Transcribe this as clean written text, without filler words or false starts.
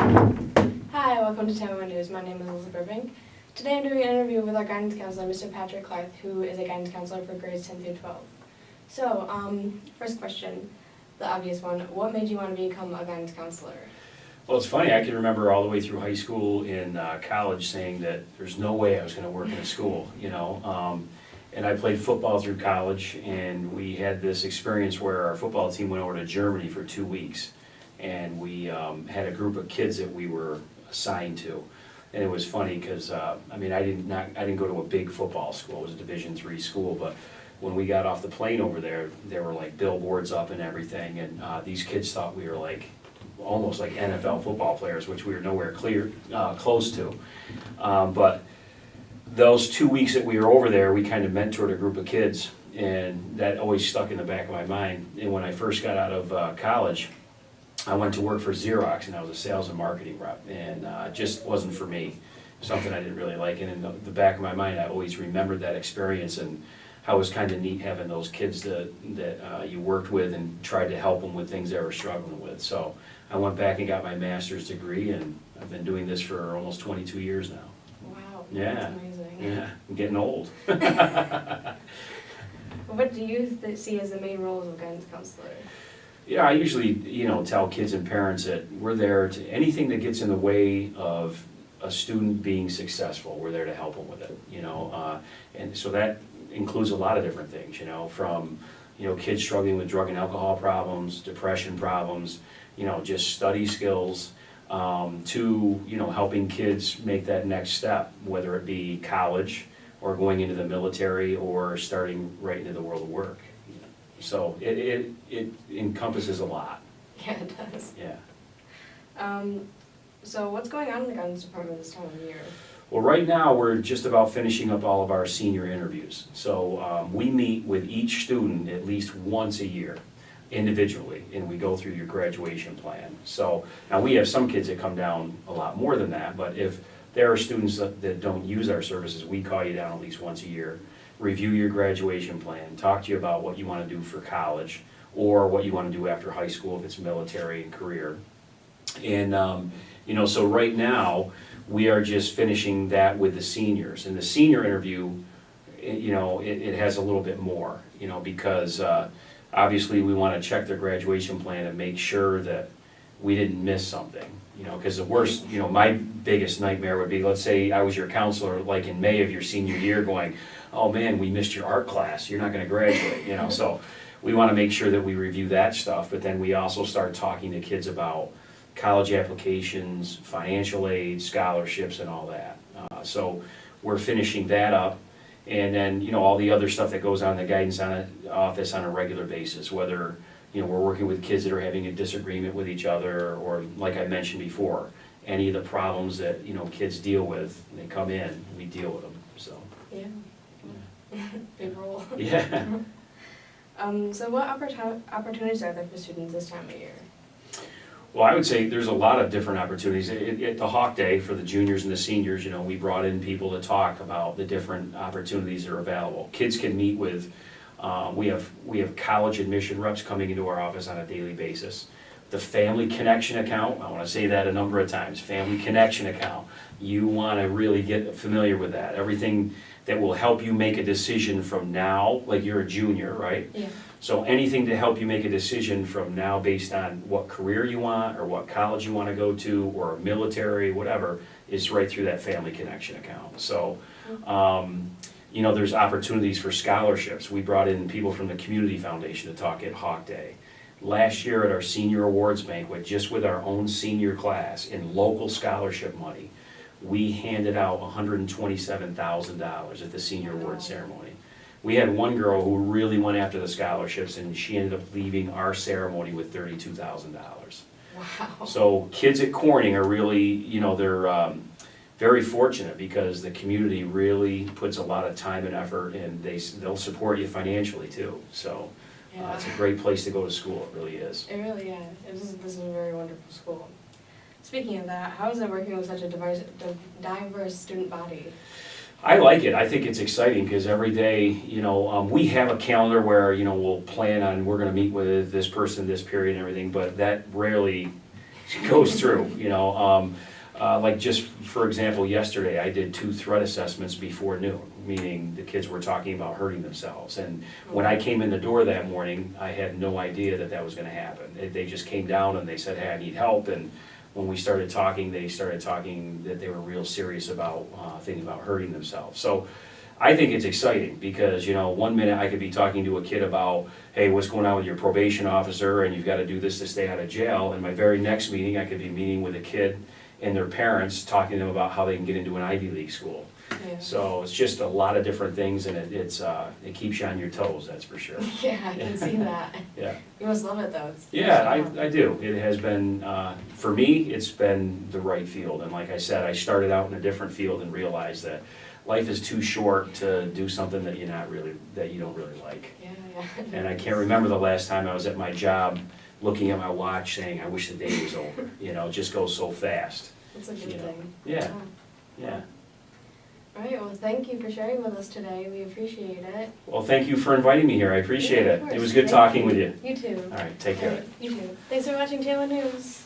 Hi, welcome to Tampa News. My name is Elizabeth Irving. Today I'm doing an interview with our guidance counselor, Mr. Patrick Clark, who is a guidance counselor for grades 10 through 12. So, first question, the obvious one, what made you want to become a guidance counselor? Well, it's funny, I can remember all the way through high school and college saying that there's no way I was gonna work in a school, you know? And I played football through college, and we had this experience where our football team went over to Germany for 2 weeks. And we had a group of kids that we were assigned to. And it was funny, because, I didn't go to a big football school, it was a Division III school, but when we got off the plane over there were like billboards up and everything, and these kids thought we were like, almost like NFL football players, which we were nowhere close to. But those 2 weeks that we were over there, we kind of mentored a group of kids, and that always stuck in the back of my mind. And when I first got out of college, I went to work for Xerox, and I was a sales and marketing rep, and it just wasn't for me, something I didn't really like. And in the back of my mind, I always remembered that experience and how it was kind of neat having those kids that you worked with and tried to help them with things they were struggling with. So I went back and got my master's degree, and I've been doing this for almost 22 years now. Wow, Yeah. that's amazing. Yeah, I'm getting old. What do you see as the main roles of a guidance counselor? Yeah, I usually, tell kids and parents that we're there to, anything that gets in the way of a student being successful, we're there to help them with it, and so that includes a lot of different things, from, kids struggling with drug and alcohol problems, depression problems, just study skills, to, helping kids make that next step, whether it be college or going into the military or starting right into the world of work. So it encompasses a lot. Yeah, it does. Yeah. So what's going on in the guidance department this time of year? Well, right now, we're just about finishing up all of our senior interviews. So we meet with each student at least once a year, individually, and we go through your graduation plan. So now we have some kids that come down a lot more than that, but if there are students that don't use our services, we call you down at least once a year, review your graduation plan, talk to you about what you want to do for college, or what you want to do after high school if it's military and career. And, so right now, we are just finishing that with the seniors. And the senior interview, it has a little bit more, because obviously we want to check their graduation plan and make sure that we didn't miss something. Because the worst, my biggest nightmare would be, let's say I was your counselor, like in May of your senior year, going, oh man, we missed your art class, you're not gonna graduate, So we wanna make sure that we review that stuff, but then we also start talking to kids about college applications, financial aid, scholarships, and all that. So we're finishing that up, and then, all the other stuff that goes on in the guidance office on a regular basis, whether, we're working with kids that are having a disagreement with each other, or like I mentioned before, any of the problems that, kids deal with, they come in, we deal with them, so. Yeah. Big role. Yeah. So what opportunities are there for students this time of year? Well, I would say there's a lot of different opportunities. At the Hawk Day for the juniors and the seniors, we brought in people to talk about the different opportunities that are available. Kids can meet with, we have college admission reps coming into our office on a daily basis. The Family Connection account, I want to say that a number of times, Family Connection account. You want to really get familiar with that. Everything that will help you make a decision from now, like you're a junior, right? Yeah. So anything to help you make a decision from now based on what career you want, or what college you want to go to, or military, whatever, is right through that Family Connection account. So, there's opportunities for scholarships. We brought in people from the Community Foundation to talk at Hawk Day. Last year at our senior awards banquet, just with our own senior class in local scholarship money, we handed out $127,000 at the senior award ceremony. We had one girl who really went after the scholarships, and she ended up leaving our ceremony with $32,000. Wow. So kids at Corning are really, they're very fortunate, because the community really puts a lot of time and effort, and they'll support you financially too. So Yeah. it's a great place to go to school, it really is. It really is. This is a very wonderful school. Speaking of that, how is it working with such a diverse student body? I like it. I think it's exciting, because every day, we have a calendar where, we'll plan on, we're gonna meet with this person, this period and everything, but that rarely goes through, you know. Like just for example, yesterday I did 2 threat assessments before noon, meaning the kids were talking about hurting themselves. And when I came in the door that morning, I had no idea that that was gonna happen. They just came down and they said, hey, I need help. And when we started talking, they started talking that they were real serious about thinking about hurting themselves. So I think it's exciting because, you know, one minute I could be talking to a kid about, hey, what's going on with your probation officer and you've got to do this to stay out of jail. And my very next meeting, I could be meeting with a kid and their parents, talking to them about how they can get into an Ivy League school. Yeah. So it's just a lot of different things and it keeps you on your toes, that's for sure. Yeah, I can see that. Yeah. You must love it though. It's Yeah, fun. I do. It has been, for me, it's been the right field. And like I said, I started out in a different field and realized that life is too short to do something that you don't really like. Yeah, yeah. And I can't remember the last time I was at my job looking at my watch saying, I wish the day was over. You know, it just goes so fast. It's a good You know. thing. Yeah, yeah. All right, well, thank you for sharing with us today. We appreciate it. Well, thank you for inviting me here. I appreciate Yeah, it. of It course. was good Thank talking with you. You too. All right, take All care. right, you too. Thanks for watching Taylor News.